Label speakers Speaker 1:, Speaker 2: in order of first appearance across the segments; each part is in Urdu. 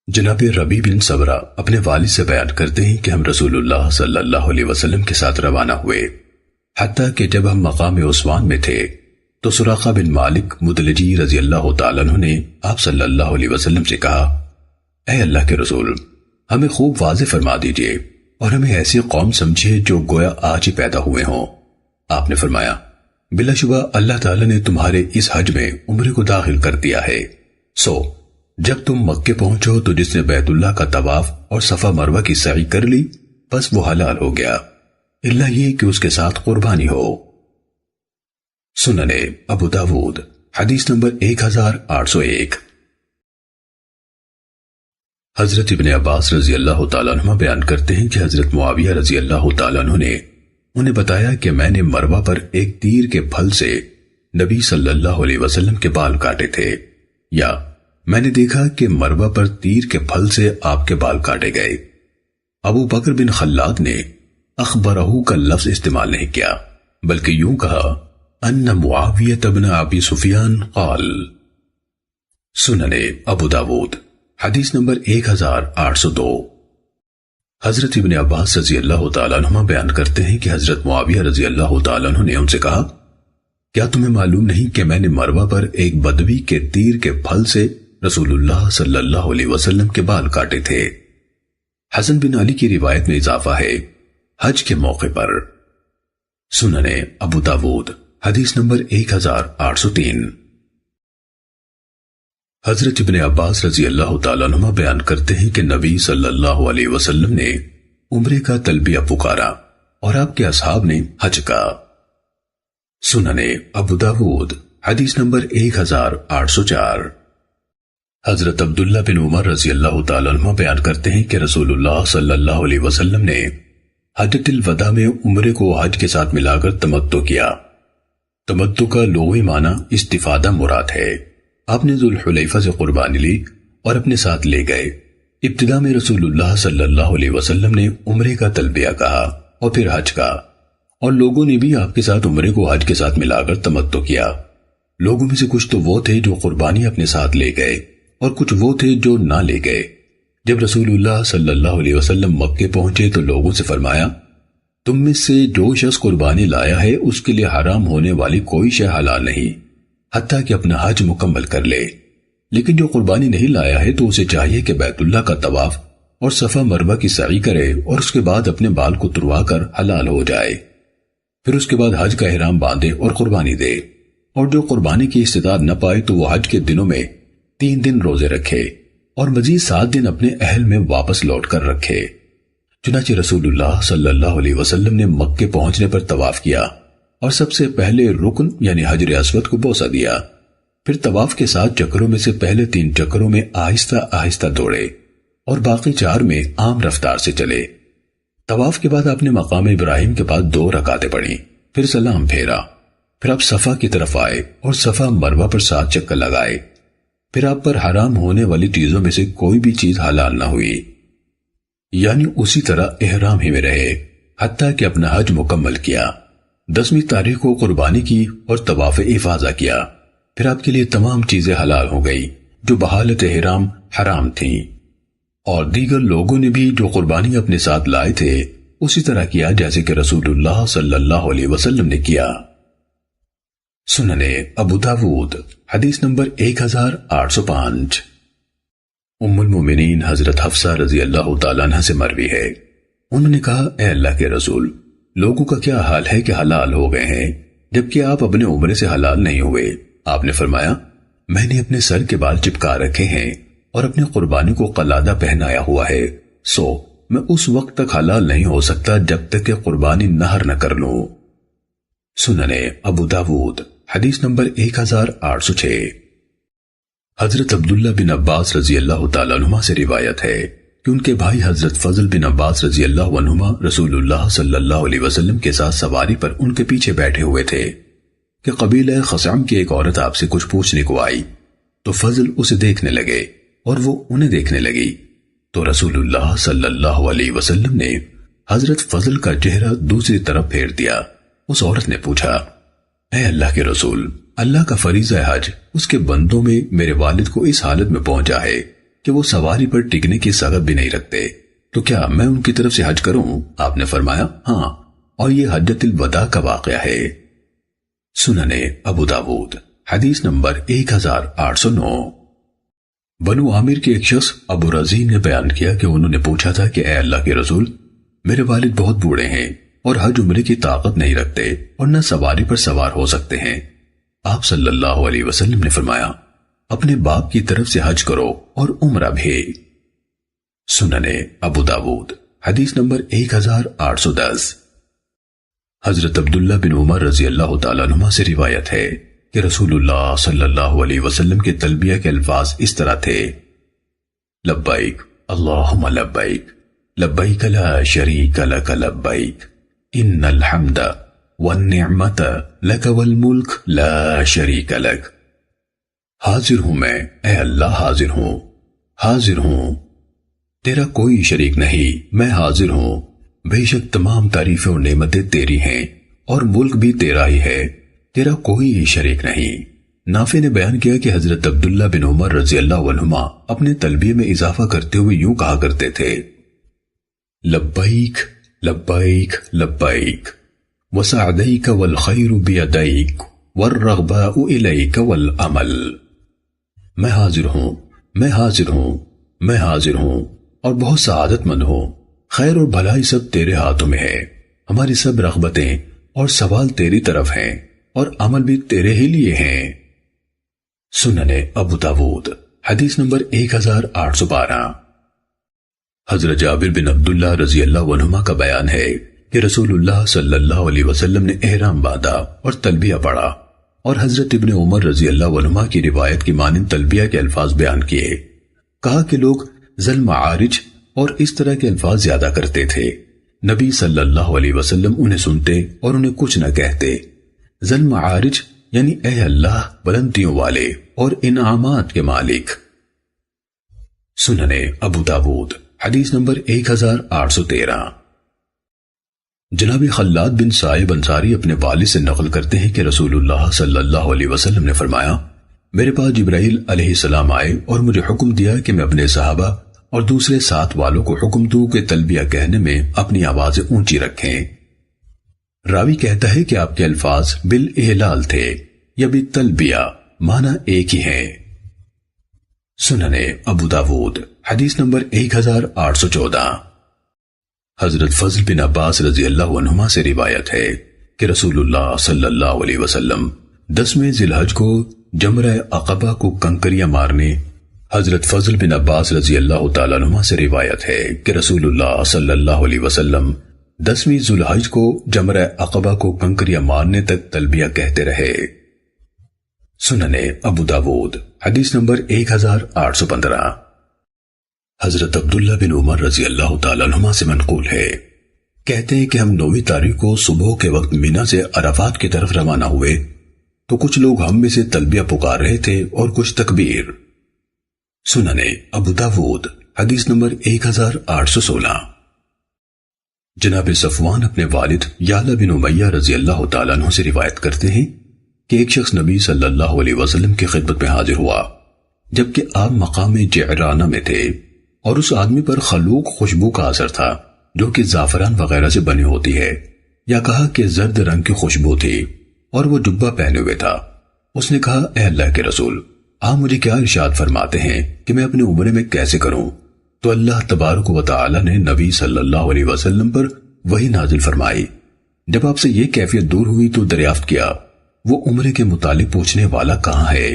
Speaker 1: جناب ربیع بن سبرہ اپنے والد سے بیان کرتے ہیں کہ ہم رسول اللہ صلی اللہ علیہ وسلم کے ساتھ روانہ ہوئے، حتیٰ کہ جب ہم مقام عثمان میں تھے تو سراقہ بن مالک مدلجی رضی اللہ تعالیٰ عنہ نے آپ صلی اللہ علیہ وسلم سے کہا، اے اللہ کے رسول، ہمیں خوب واضح فرما دیجئے اور ہمیں ایسی قوم سمجھے جو گویا آج ہی پیدا ہوئے ہوں۔ آپ نے فرمایا، بلا شبہ اللہ تعالیٰ نے تمہارے اس حج میں عمرے کو داخل کر دیا ہے، سو جب تم مکے پہنچو تو جس نے بیت اللہ کا طواف اور صفا مروہ کی سعی کر لی بس وہ حلال ہو گیا، الا یہ کہ اس کے ساتھ قربانی ہو۔ سنن ابو داود حدیث نمبر 1801۔ حضرت ابن عباس رضی اللہ تعالیٰ عنہ بیان کرتے ہیں کہ حضرت معاویہ رضی اللہ تعالیٰ عنہ نے انہیں بتایا کہ میں نے مروہ پر ایک تیر کے پھل سے نبی صلی اللہ علیہ وسلم کے بال کاٹے تھے، یا میں نے دیکھا کہ مروہ پر تیر کے پھل سے آپ کے بال کاٹے گئے۔ ابو بکر بن خلاد نے اخبرہ کا لفظ استعمال نہیں کیا بلکہ یوں کہا ان معاویہ بن ابی سفیان قال۔ سنن ابو داود حدیث نمبر 1802۔ حضرت ابن عباس رضی اللہ تعالیٰ عنہ بیان کرتے ہیں کہ حضرت معاویہ رضی اللہ تعالیٰ عنہ نے ان سے کہا، کیا تمہیں معلوم نہیں کہ میں نے مروہ پر ایک بدوی کے تیر کے پھل سے رسول اللہ صلی اللہ علیہ وسلم کے بال کاٹے تھے؟ حسن بن علی کی روایت میں اضافہ ہے حج کے موقع پر۔ سنن ابو داود حدیث نمبر 1803۔ حضرت ابن عباس رضی اللہ تعالیٰ عنہ بیان کرتے ہیں کہ نبی صلی اللہ علیہ وسلم نے عمرے کا تلبیہ پکارا اور آپ کے اصحاب نے حج کا۔ سنن ابو داود حدیث نمبر 1804۔ حضرت عبداللہ بن عمر رضی اللہ تعالیٰ عنہ بیان کرتے ہیں کہ رسول اللہ صلی اللہ علیہ وسلم نے حجۃ الوداع میں عمرے کو حج کے ساتھ ملا کر تمتع کیا۔ تمتع کا لغوی معنی استفادہ مراد ہے۔ آپ نے ذوالحلیفہ سے قربانی لی اور اپنے ساتھ لے گئے۔ ابتدا میں رسول اللہ صلی اللہ علیہ وسلم نے عمرے کا تلبیہ کہا اور پھر حج کا، اور لوگوں نے بھی آپ کے ساتھ عمرے کو حج کے ساتھ ملا کر تمتع کیا۔ لوگوں میں سے کچھ تو وہ تھے جو قربانی اپنے ساتھ لے گئے اور کچھ وہ تھے جو نہ لے گئے۔ جب رسول اللہ صلی اللہ علیہ وسلم مکے پہنچے تو لوگوں سے فرمایا، تم میں سے جو شخص قربانی لایا ہے اس کے لیے حرام ہونے والی کوئی شے حلال نہیں حتیٰ کہ اپنا حج مکمل کر لے، لیکن جو قربانی نہیں لایا ہے تو اسے چاہیے کہ بیت اللہ کا طواف اور صفا مروہ کی سعی کرے اور اس کے بعد اپنے بال کو تروا کر حلال ہو جائے، پھر اس کے بعد حج کا احرام باندھے اور قربانی دے، اور جو قربانی کی استطاعت نہ پائے تو وہ حج کے دنوں میں 3 دن روزے رکھے اور مزید 7 دن اپنے اہل میں واپس لوٹ کر رکھے۔ چنانچہ رسول اللہ صلی اللہ علیہ وسلم نے مکے پہنچنے پر طواف کیا اور سب سے پہلے رکن یعنی حجر اسود کو بوسہ دیا، پھر طواف کے 7 چکروں میں سے پہلے 3 چکروں میں آہستہ آہستہ دوڑے اور باقی 4 میں عام رفتار سے چلے۔ طواف کے بعد آپ نے مقام ابراہیم کے پاس 2 رکعتیں پڑھیں، پھر سلام پھیرا، پھر آپ صفا کی طرف آئے اور صفا مروہ پر 7 چکر لگائے، پھر آپ پر حرام ہونے والی چیزوں میں سے کوئی بھی چیز حلال نہ ہوئی، یعنی اسی طرح احرام ہی میں رہے حتیٰ کہ اپنا حج مکمل کیا۔ 10ویں تاریخ کو قربانی کی اور طواف افاضہ کیا، پھر آپ کے لیے تمام چیزیں حلال ہو گئی جو بحالت احرام حرام تھیں، اور دیگر لوگوں نے بھی جو قربانی اپنے ساتھ لائے تھے اسی طرح کیا جیسے کہ رسول اللہ صلی اللہ علیہ وسلم نے کیا۔ سنن ابو داود حدیث نمبر 1805۔ ام المومنین حضرت حفصہ رضی اللہ تعالیٰ عنہ سے مروی ہے، انہوں نے کہا، اے اللہ کے رسول، لوگوں کا کیا حال ہے کہ حلال ہو گئے ہیں جبکہ آپ اپنے عمرے سے حلال نہیں ہوئے؟ آپ نے فرمایا، میں نے اپنے سر کے بال چپکا رکھے ہیں اور اپنی قربانی کو قلادہ پہنایا ہوا ہے، سو میں اس وقت تک حلال نہیں ہو سکتا جب تک کہ قربانی نہر نہ کر لوں۔ سنن ابو داود حدیث نمبر 1806۔ حضرت عبداللہ بن عباس رضی اللہ تعالیٰ عنہ سے روایت ہے کہ ان کے بھائی حضرت فضل بن عباس رضی اللہ عنہما رسول اللہ صلی اللہ علیہ وسلم کے ساتھ سواری پر ان کے پیچھے بیٹھے ہوئے تھے کہ قبیلہ خثعم کی ایک عورت آپ سے کچھ پوچھنے کو آئی، تو فضل اسے دیکھنے لگے اور وہ انہیں دیکھنے لگی، تو رسول اللہ صلی اللہ علیہ وسلم نے حضرت فضل کا چہرہ دوسری طرف پھیر دیا۔ اس عورت نے پوچھا، اے اللہ کے رسول، اللہ کا فریضہ حج اس کے بندوں میں میرے والد کو اس حالت میں پہنچا ہے کہ وہ سواری پر ٹکنے کی سغب بھی نہیں رکھتے، تو کیا میں ان کی طرف سے حج کروں؟ آپ نے فرمایا ہاں، اور یہ حجۃ الوداع کا واقعہ ہے۔ سننے ابو داود حدیث نمبر 1809۔ بنو عامر کے ایک شخص ابو رضی نے بیان کیا کہ انہوں نے پوچھا تھا کہ اے اللہ کے رسول، میرے والد بہت بوڑھے ہیں اور حج عمرے کی طاقت نہیں رکھتے اور نہ سواری پر سوار ہو سکتے ہیں۔ آپ صلی اللہ علیہ وسلم نے فرمایا اپنے باپ کی طرف سے حج کرو اور عمرہ بھی۔ سننے ابو داود حدیث نمبر 1810۔ حضرت عبداللہ بن عمر رضی اللہ تعالیٰ عنہ سے روایت ہے کہ رسول اللہ صلی اللہ علیہ وسلم کے تلبیہ کے الفاظ اس طرح تھے: لبیک اللہم لبیک، لبیک لا شریک لک لبیک، ان الحمد والنعمت لک والملک لا شریک لک۔ حاضر ہوں میں، اے اللہ حاضر ہوں، حاضر ہوں، تیرا کوئی شریک نہیں، میں حاضر ہوں، بے شک تمام تعریفیں اور نعمتیں تیری ہیں اور ملک بھی تیرا ہی ہے، تیرا کوئی شریک نہیں۔ نافع نے بیان کیا کہ حضرت عبداللہ بن عمر رضی اللہ عنہما اپنے تلبیہ میں اضافہ کرتے ہوئے یوں کہا کرتے تھے: لبیک لبیک لبیک وسعدیک والخیر بیدیک والرغباء الیک والعمل۔ میں حاضر ہوں، میں حاضر ہوں، میں حاضر ہوں اور بہت سعادت مند ہوں، خیر اور بھلائی سب تیرے ہاتھوں میں ہے، ہماری سب رغبتیں اور سوال تیری طرف ہیں اور عمل بھی تیرے ہی لیے ہیں۔ سننے ابو داود حدیث نمبر 1812۔ حضرت جابر بن عبداللہ رضی اللہ عنہما کا بیان ہے کہ رسول اللہ صلی اللہ علیہ وسلم نے احرام باندھا اور تلبیہ پڑھا، اور حضرت ابن عمر رضی اللہ عنہما کی روایت کی مانند تلبیہ کے الفاظ بیان کیے۔ کہا کہ لوگ ذل معارج اور اس طرح کے الفاظ زیادہ کرتے تھے، نبی صلی اللہ علیہ وسلم انہیں سنتے اور انہیں کچھ نہ کہتے۔ ذل معارج یعنی اے اللہ بلندیوں والے اور انعامات کے مالک۔ سننے ابو داود حدیث نمبر 1813۔ جناب خلاد بن صائب انصاری اپنے والد سے نقل کرتے ہیں کہ رسول اللہ صلی اللہ علیہ وسلم نے فرمایا میرے پاس جبرائیل علیہ السلام آئے اور مجھے حکم دیا کہ میں اپنے صحابہ اور دوسرے ساتھ والوں کو حکم دوں کہ تلبیہ کہنے میں اپنی آوازیں اونچی رکھیں۔ راوی کہتا ہے کہ آپ کے الفاظ بالاحلال تھے یا بالتلبیہ، معنی ایک ہی ہے۔ سننے ابو داود حدیث نمبر 1814۔ حضرت فضل بن عباس رضی اللہ عنہما سے روایت ہے کہ رسول اللہ صلی اللہ علیہ وسلم 10ویں ذی الحج کو جمرہ عقبہ کو کنکریاں مارنے۔ حضرت فضل بن عباس رضی اللہ تعالیٰ عنہما سے روایت ہے کہ رسول اللہ صلی اللہ علیہ وسلم 10ویں ذی الحج کو جمرہ عقبہ کو کنکریاں مارنے تک تلبیہ کہتے رہے۔ سننے ابو داود حدیث نمبر 1815۔ حضرت عبداللہ بن عمر رضی اللہ تعالیٰ عنہما سے منقول ہے، کہتے ہیں کہ ہم 9ویں تاریخ کو صبح کے وقت مینا سے عرفات کی طرف روانہ ہوئے تو کچھ لوگ ہم میں سے تلبیہ پکار رہے تھے اور کچھ تکبیر۔ سننے ابو داود حدیث نمبر 1816۔ جناب صفوان اپنے والد یعلا بن امیہ رضی اللہ تعالیٰ عنہ سے روایت کرتے ہیں کہ ایک شخص نبی صلی اللہ علیہ وسلم کی خدمت میں حاضر ہوا جبکہ آپ مقام جعرانہ میں تھے، اور اس آدمی پر خلوق خوشبو کا اثر تھا جو کہ زعفران وغیرہ سے بنی ہوتی ہے، یا کہا کہ زرد رنگ کی خوشبو تھی، اور وہ جبہ پہنے ہوئے تھا۔ اس نے کہا اے اللہ کے رسول، آپ مجھے کیا ارشاد فرماتے ہیں کہ میں اپنے عمرے میں کیسے کروں؟ تو اللہ تبارک و تعالی نے نبی صلی اللہ علیہ وسلم پر وحی نازل فرمائی۔ جب آپ سے یہ کیفیت دور ہوئی تو دریافت کیا وہ عمرے کے متعلق پوچھنے والا کہاں ہے؟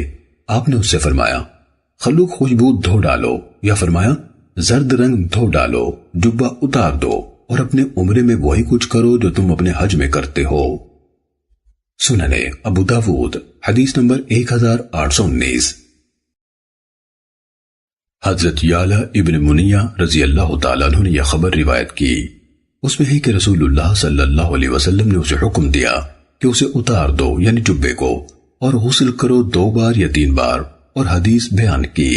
Speaker 1: آپ نے اس سے فرمایا خلوق خوشبو دھو ڈالو، یا فرمایا زرد رنگ دھو ڈالو، جبہ اتار دو اور اپنے عمرے میں وہی کچھ کرو جو تم اپنے حج میں کرتے ہو۔ سننے ابو داود حدیث نمبر 1819۔ حضرت یعلا ابن منیہ رضی اللہ تعالیٰ عنہ نے یہ خبر روایت کی، اس میں ہے کہ رسول اللہ صلی اللہ علیہ وسلم نے اسے حکم دیا کہ اسے اتار دو یعنی جبے کو، اور غسل کرو 2 بار یا 3 بار، اور حدیث بیان کی۔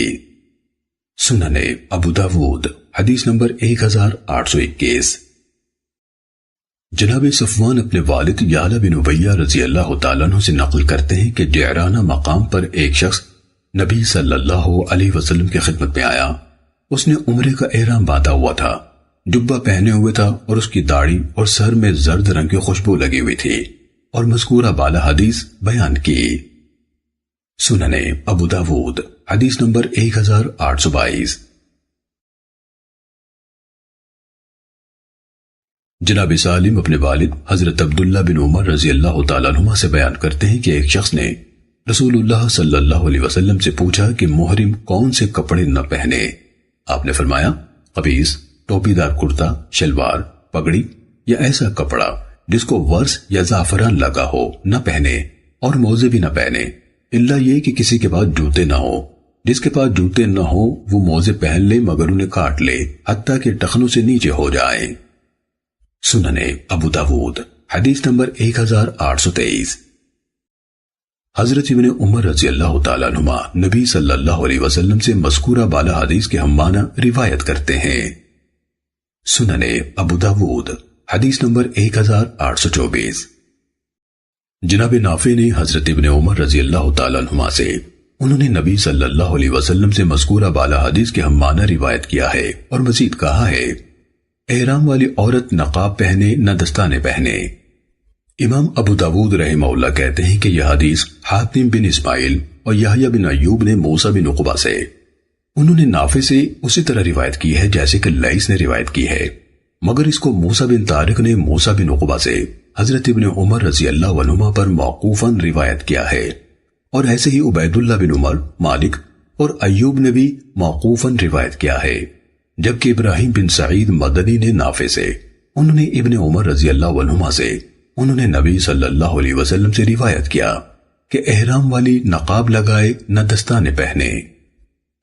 Speaker 1: سننے ابو داود حدیث نمبر 1821۔ جناب صفوان اپنے والد یعلا بن امیہ رضی اللہ تعالیٰ عنہ سے نقل کرتے ہیں کہ جعرانہ مقام پر ایک شخص نبی صلی اللہ علیہ وسلم کی خدمت میں آیا۔ اس نے عمرے کا احرام باندھا ہوا تھا، جبہ پہنے ہوئے تھا اور اس کی داڑھی اور سر میں زرد رنگ کی خوشبو لگی ہوئی تھی، اور مذکورہ بالا حدیث بیان کی۔ سننے ابو داود حدیث نمبر 1822۔ جناب سالم اپنے والد حضرت عبداللہ بن عمر رضی اللہ تعالیٰ عنہما سے بیان کرتے ہیں کہ ایک شخص نے رسول اللہ صلی اللہ علیہ وسلم سے پوچھا کہ محرم کون سے کپڑے نہ پہنے۔ آپ نے فرمایا قمیص، ٹوپی دار کرتا، شلوار، پگڑی یا ایسا کپڑا جس کو ورس یا زعفران لگا ہو نہ پہنے، اور موزے بھی نہ پہنے، الا یہ کہ کسی کے پاس جوتے نہ ہو۔ جس کے پاس جوتے نہ ہو وہ موزے پہن لے مگر انہیں کاٹ لے حتیٰ کہ ٹخنوں سے نیچے ہو جائیں۔ سننے ابو داود حدیث نمبر 1823۔ حضرت ابن عمر رضی اللہ تعالیٰ عنہما نبی صلی اللہ علیہ وسلم سے مذکورہ بالا حدیث کے ہم معنی روایت کرتے ہیں۔ سننے ابو داود حدیث نمبر 1824۔ جناب نافع نے حضرت ابن عمر رضی اللہ تعالیٰ عنہما سے انہوں نے نبی صلی اللہ علیہ وسلم سے مذکورہ بالا حدیث کے ہم معنی روایت کیا ہے، اور مزید کہا ہے احرام والی عورت نقاب پہنے نہ دستانے پہنے۔ امام ابو داود رحمہ اللہ کہتے ہیں کہ یہ حدیث حاتم بن اسماعیل اور یحییٰ بن ایوب نے موسیٰ بن عقبہ سے، انہوں نے نافع سے اسی طرح روایت کی ہے جیسے کہ لیث نے روایت کی ہے، مگر اس کو موسیٰ بن طارق نے موسیٰ بن عقبہ سے حضرت ابن عمر رضی اللہ عنہما پر موقوفاً روایت کیا ہے، اور ایسے ہی عبید اللہ بن عمر، مالک اور ایوب نے بھی موقوفاً روایت کیا ہے، جبکہ ابراہیم بن سعید مدنی نے نافع سے، انہوں نے ابن عمر رضی اللہ عنہما سے، انہوں نے نبی صلی اللہ علیہ وسلم سے روایت کیا کہ احرام والی نقاب لگائے نہ دستانے پہنے۔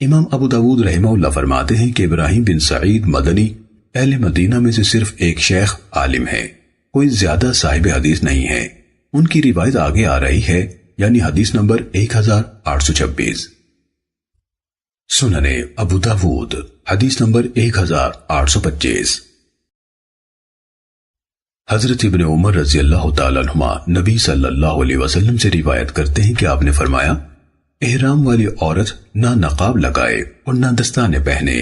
Speaker 1: امام ابو داود رحمہ اللہ فرماتے ہیں کہ ابراہیم بن سعید مدنی اہل مدینہ میں سے صرف ایک شیخ عالم ہے، کوئی زیادہ صاحب حدیث نہیں ہے۔ ان کی روایت آگے آ رہی ہے، یعنی حدیث نمبر 1826۔ سننے ابو داود حدیث نمبر 1825۔ حضرت ابن عمر رضی اللہ تعالیٰ عنہما نبی صلی اللہ علیہ وسلم سے روایت کرتے ہیں کہ آپ نے فرمایا احرام والی عورت نہ نقاب لگائے اور نہ دستانے پہنے۔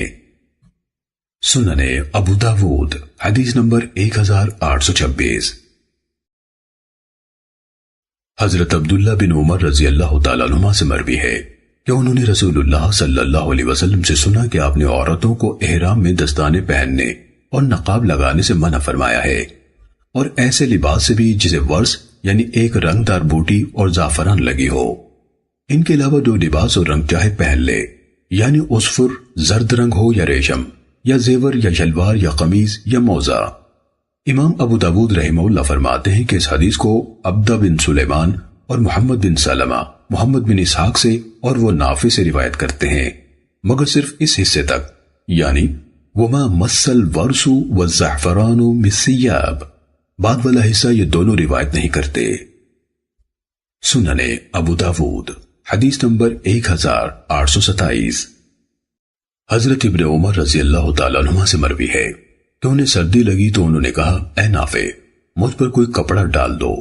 Speaker 1: سننے ابو داود حدیث نمبر 1826۔ حضرت عبداللہ بن عمر رضی اللہ تعالیٰ عنہما سے مروی ہے کہ انہوں نے رسول اللہ صلی اللہ علیہ وسلم سے سنا کہ آپ نے عورتوں کو احرام میں دستانے پہننے اور نقاب لگانے سے منع فرمایا ہے، اور ایسے لباس سے بھی جسے ورس یعنی ایک رنگ دار بوٹی اور زعفران لگی ہو۔ ان کے علاوہ جو لباس اور رنگ چاہے پہن لے، یعنی اصفر زرد رنگ ہو یا ریشم یا زیور یا شلوار یا قمیض یا موزہ۔ امام ابو داود رحمہ اللہ فرماتے ہیں کہ اس حدیث کو عبدہ بن سلیمان اور محمد بن سلمہ، محمد بن اسحاق سے اور وہ نافع سے روایت کرتے ہیں، مگر صرف اس حصے تک، یعنی وما مسل ورسو والزعفران مسیاب، بعد والا حصہ یہ دونوں روایت نہیں کرتے۔ سننے ابو داود حدیث نمبر 1827۔ حضرت ابن عمر رضی اللہ تعالیٰ عنہما سے مروی ہے کہ انہیں سردی لگی تو انہوں نے کہا اے نافع مجھ پر کوئی کپڑا ڈال دو،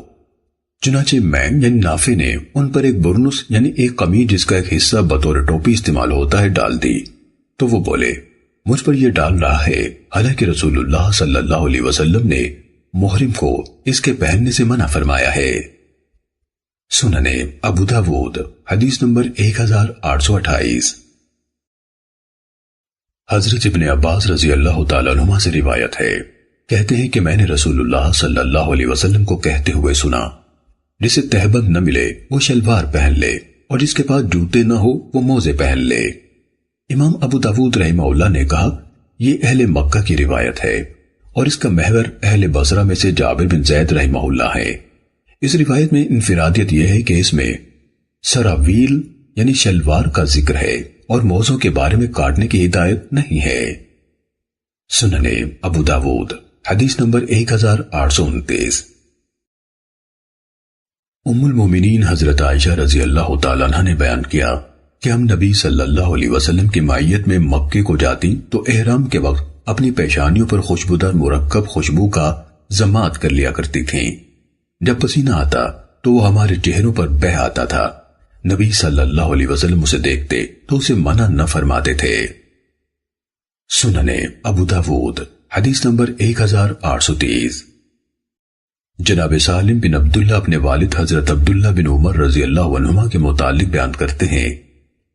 Speaker 1: چنانچہ میں یعنی نافع نے ان پر ایک برنس یعنی ایک قمیض جس کا ایک حصہ بطور ٹوپی استعمال ہوتا ہے ڈال دی، تو وہ بولے مجھ پر یہ ڈال رہا ہے، حالانکہ رسول اللہ صلی اللہ علیہ وسلم نے محرم کو اس کے پہننے سے منع فرمایا ہے۔ سننے ابو داود حدیث نمبر 1828۔ حضرت ابن عباس رضی اللہ تعالیٰ عنہما سے روایت ہے، کہتے ہیں کہ میں نے رسول اللہ صلی اللہ علیہ وسلم کو کہتے ہوئے سنا جسے تہبند نہ ملے وہ شلوار پہن لے، اور جس کے پاس جوتے نہ ہو وہ موزے پہن لے۔ امام ابو داود رحمہ اللہ نے کہا یہ اہل مکہ کی روایت ہے، اور اس کا محور اہل بصرہ میں سے جابر بن زید رحمہ اللہ ہے۔ اس روایت میں انفرادیت یہ ہے کہ اس میں سراویل یعنی شلوار کا ذکر ہے اور موزوں کے بارے میں کاٹنے کی ہدایت نہیں ہے۔ سننے ابو داود حدیث نمبر 1829۔ ام المومنین حضرت عائشہ رضی اللہ تعالیٰ عنہ نے بیان کیا کہ ہم نبی صلی اللہ علیہ وسلم کی معیت میں مکے کو جاتی تو احرام کے وقت اپنی پیشانیوں پر خوشبودار مرکب خوشبو کا ضماد کر لیا کرتی تھیں۔ جب پسینہ آتا تو وہ ہمارے چہروں پر بہہ آتا تھا، نبی صلی اللہ علیہ وسلم اسے دیکھتے تو اسے منع نہ فرماتے تھے۔ سننے ابو داود حدیث نمبر 1830۔ جناب سالم بن عبداللہ اپنے والد حضرت عبداللہ بن عمر رضی اللہ عنہما کے متعلق بیان کرتے ہیں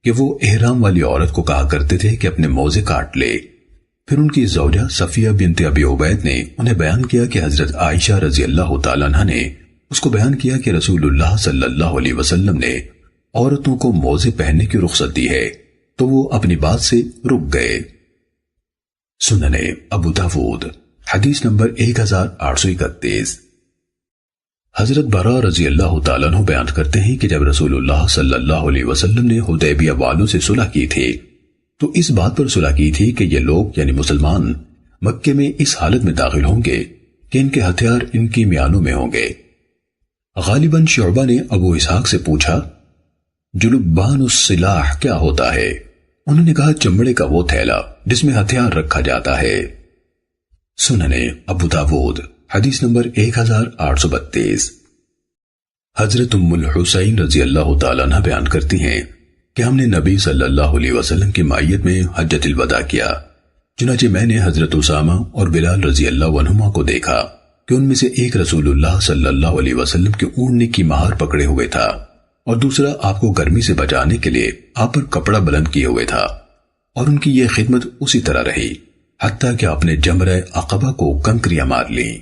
Speaker 1: کہ وہ احرام والی عورت کو کہا کرتے تھے کہ اپنے موزے کاٹ لے۔ پھر ان کی زوجہ صفیہ بنت ابی عبید نے انہیں بیان کیا کہ حضرت عائشہ رضی اللہ تعالیٰ عنہ نے اس کو بیان کیا کہ رسول اللہ صلی اللہ علیہ وسلم نے عورتوں کو موزے پہننے کی رخصت دی ہے، تو وہ اپنی بات سے رک گئے۔ سننے ابو داود حدیث نمبر 1831۔ حضرت براء رضی اللہ تعالیٰ عنہ بیان کرتے ہیں کہ جب رسول اللہ صلی اللہ علیہ وسلم نے حدیبیہ والوں سے صلح کی تھی تو اس بات پر صلح کی تھی کہ یہ لوگ یعنی مسلمان مکے میں اس حالت میں داخل ہوں گے کہ ان کے ہتھیار ان کی میانوں میں ہوں گے۔ غالباً شعبہ نے ابو اسحاق سے پوچھا جلبان السلاح کیا ہوتا ہے؟ انہوں نے کہا چمڑے کا وہ تھیلا جس میں ہتھیار رکھا جاتا ہے۔ سننے ابو داود حدیث نمبر 1832۔ حضرت ام الحسین رضی اللہ تعالیٰ عنہ بیان کرتی ہیں کہ ہم نے نبی صلی اللہ علیہ وسلم کی معیت میں حجۃ الوداع کیا، چنانچہ میں نے حضرت اسامہ اور بلال رضی اللہ عنہما کو دیکھا کہ ان میں سے ایک رسول اللہ صلی اللہ علیہ وسلم کے اونٹنے کی مہار پکڑے ہوئے تھا اور دوسرا آپ کو گرمی سے بچانے کے لیے آپ پر کپڑا بلند کیے ہوئے تھا، اور ان کی یہ خدمت اسی طرح رہی حتیٰ کہ آپ نے جمرہ عقبہ کو کنکریاں مار لیں۔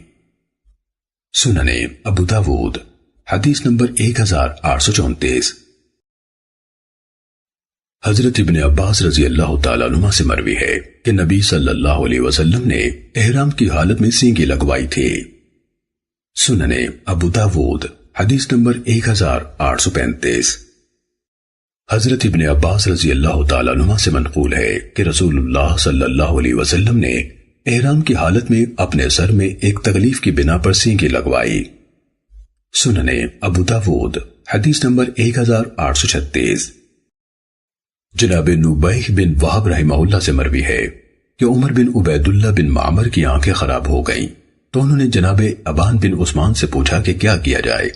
Speaker 1: سننے ابو داود حدیث نمبر 1834۔ حضرت ابن عباس رضی اللہ تعالیٰ عنہ سے مروی ہے کہ نبی صلی اللہ علیہ وسلم نے احرام کی حالت میں سینگی لگوائی تھی۔ سننے ابو داود حدیث نمبر 1835۔ حضرت ابن عباس رضی اللہ تعالیٰ عنہ سے منقول ہے کہ رسول اللہ صلی اللہ علیہ وسلم نے احرام کی حالت میں اپنے سر میں ایک تکلیف کی بنا پر سینگی لگوائی۔ سننے ابو داود حدیث نمبر 1836۔ جناب نبیہ بن وہب رحمہ اللہ سے مروی ہے کہ عمر بن عبید اللہ بن معمر کی آنکھیں خراب ہو گئیں تو انہوں نے جناب ابان بن عثمان سے پوچھا کہ کیا کیا جائے۔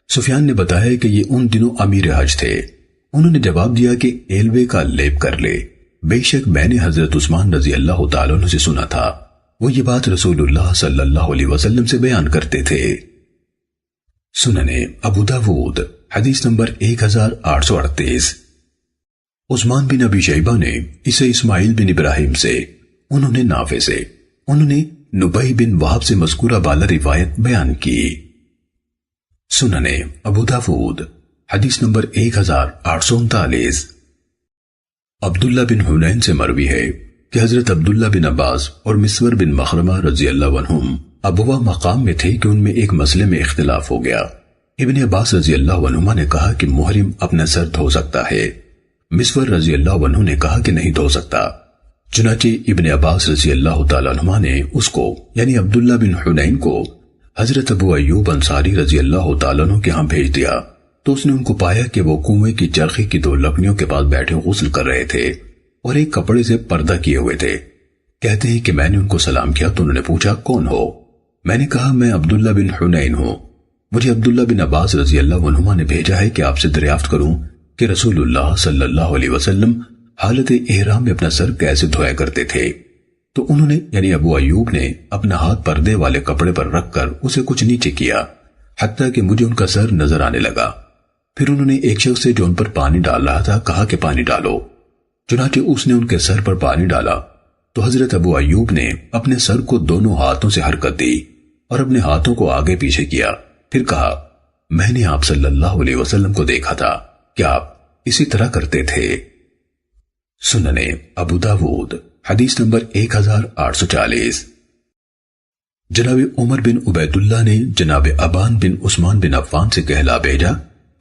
Speaker 1: سفیان نے بتایا کہ یہ ان دنوں امیر حج تھے۔ انہوں نے جواب دیا کہ ایلوے کا لیپ کر لے، بے شک میں نے حضرت عثمان رضی اللہ تعالیٰ عنہ سے سنا تھا، وہ یہ بات رسول اللہ صلی اللہ علیہ وسلم سے بیان کرتے تھے۔ سننے ابو داود حدیث نمبر 1838۔ عثمان بن ابی شیبہ نے اسے اسماعیل بن ابراہیم سے، انہوں نے نافع سے، انہوں نے نبیہ بن وہب سے مذکورہ بالا روایت بیان کی۔ سننے ابو داود حدیث نمبر 1839۔ عبداللہ بن حنین سے مروی ہے کہ حضرت عبداللہ بن عباس اور مسور بن مخرمہ رضی اللہ عنہم ابوا مقام میں تھے کہ ان میں ایک مسئلے میں اختلاف ہو گیا۔ ابن عباس رضی اللہ عنہما نے کہا کہ محرم اپنا سر دھو سکتا ہے، مسور رضی اللہ عنہ نے کہا کہ نہیں دھو سکتا۔ چنانچہ ابن عباس رضی اللہ تعالیٰ عنہما نے اس کو یعنی عبداللہ بن حنین کو حضرت ابو ایوب انصاری رضی اللہ تعالیٰ عنہ کے ہاں بھیج دیا تو اس نے ان کو پایا کہ وہ کنویں کی چرخی کی 2 لکڑیوں کے پاس بیٹھے غسل کر رہے تھے اور ایک کپڑے سے پردہ کیے ہوئے تھے۔ کہتے ہیں کہ میں نے ان کو سلام کیا تو انہوں نے پوچھا کون ہو؟ میں نے کہا میں عبداللہ بن حنین ہوں، مجھے عبداللہ بن عباس رضی اللہ عنہما نے بھیجا ہے کہ آپ سے دریافت کروں کہ رسول اللہ صلی اللہ علیہ وسلم حالت احرام میں اپنا سر کیسے دھویا کرتے تھے۔ تو انہوں نے یعنی ابو ایوب نے اپنا ہاتھ پردے والے کپڑے پر رکھ کر اسے کچھ نیچے کیا حتیٰ کہ مجھے ان کا سر نظر آنے لگا۔ پھر انہوں نے ایک شخص سے جو ان پر پانی ڈال رہا تھا کہا کہ پانی ڈالو، چنانچہ اس نے ان کے سر پر پانی ڈالا تو حضرت ابو ایوب نے اپنے سر کو دونوں ہاتھوں سے حرکت دی اور اپنے ہاتھوں کو آگے پیچھے کیا، پھر کہا میں نے آپ صلی اللہ علیہ وسلم کو دیکھا تھا کہ آپ اسی طرح کرتے تھے۔ سننے ابو داود حدیث نمبر 1840۔ جناب عمر بن عبید اللہ نے جناب ابان بن عثمان بن عفان سے کہلا بھیجا،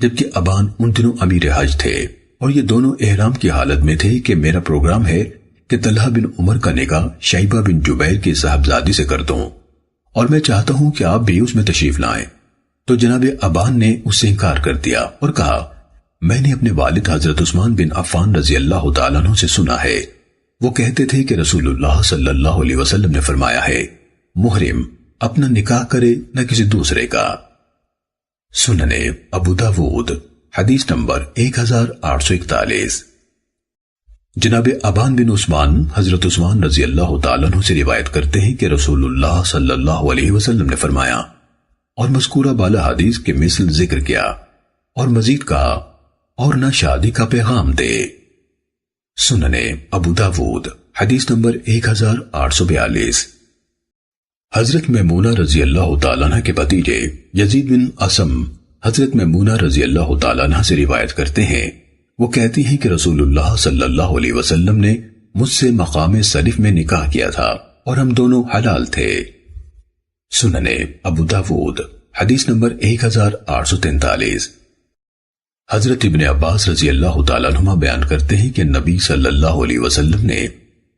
Speaker 1: جبکہ ابان ان دنوں امیر حج تھے اور یہ دونوں احرام کی حالت میں تھے کہ میرا پروگرام ہے کہ طلحہ بن عمر کا نکاح شیبہ بن جبیر کی صاحبزادی سے کر دوں اور میں چاہتا ہوں کہ آپ بھی اس میں تشریف لائیں۔ تو جناب ابان نے اس سے انکار کر دیا اور کہا میں نے اپنے والد حضرت عثمان بن عفان رضی اللہ تعالیٰ عنہ سے سنا ہے، وہ کہتے تھے کہ رسول اللہ صلی اللہ علیہ وسلم نے فرمایا ہے محرم اپنا نکاح کرے نہ کسی دوسرے کا۔ سننے ابو داود حدیث نمبر 1841۔ جناب ابان بن عثمان حضرت عثمان رضی اللہ تعالیٰ عنہ سے روایت کرتے ہیں کہ رسول اللہ صلی اللہ علیہ وسلم نے فرمایا، اور مذکورہ بالا حدیث کے مثل ذکر کیا، اور مزید کہا، اور نہ شادی کا پیغام دے۔ سننے ابو داود حدیث نمبر 1842۔ حضرت میمونہ رضی اللہ تعالیٰ عنہ کے بھتیجے یزید بن اسم حضرت میمونہ رضی اللہ تعالیٰ عنہ سے روایت کرتے ہیں، وہ کہتی ہیں کہ رسول اللہ صلی اللہ علیہ وسلم نے مجھ سے مقام سلف میں نکاح کیا تھا اور ہم دونوں حلال تھے۔ سننے ابو داود حدیث نمبر 1843۔ حضرت ابن عباس رضی اللہ تعالیٰ عنہ بیان کرتے ہیں کہ نبی صلی اللہ علیہ وسلم نے